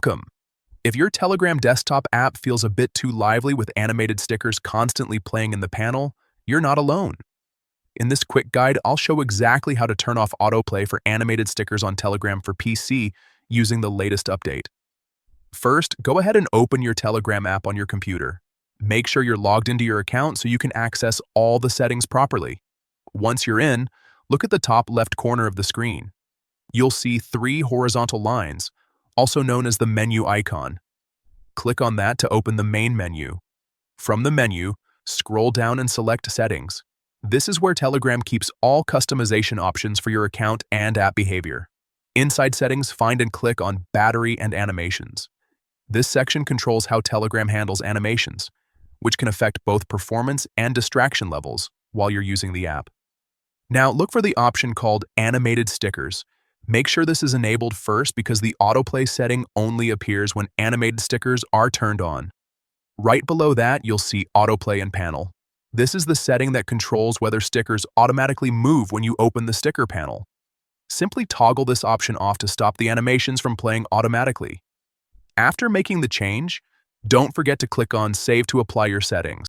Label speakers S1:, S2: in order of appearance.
S1: Welcome! If your Telegram desktop app feels a bit too lively with animated stickers constantly playing in the panel, you're not alone. In this quick guide, I'll show exactly how to turn off autoplay for animated stickers on Telegram for PC using the latest update. First, go ahead and open your Telegram app on your computer. Make sure you're logged into your account so you can access all the settings properly. Once you're in, look at the top left corner of the screen. You'll see 3 horizontal lines, also known as the menu icon. Click on that to open the main menu. From the menu, scroll down and select Settings. This is where Telegram keeps all customization options for your account and app behavior. Inside Settings, find and click on Battery and Animations. This section controls how Telegram handles animations, which can affect both performance and distraction levels while you're using the app. Now, look for the option called Animated Stickers. Make sure this is enabled first because the autoplay setting only appears when animated stickers are turned on. Right below that, you'll see Autoplay in panel. This is the setting that controls whether stickers automatically move when you open the sticker panel. Simply toggle this option off to stop the animations from playing automatically. After making the change, don't forget to click on Save to apply your settings.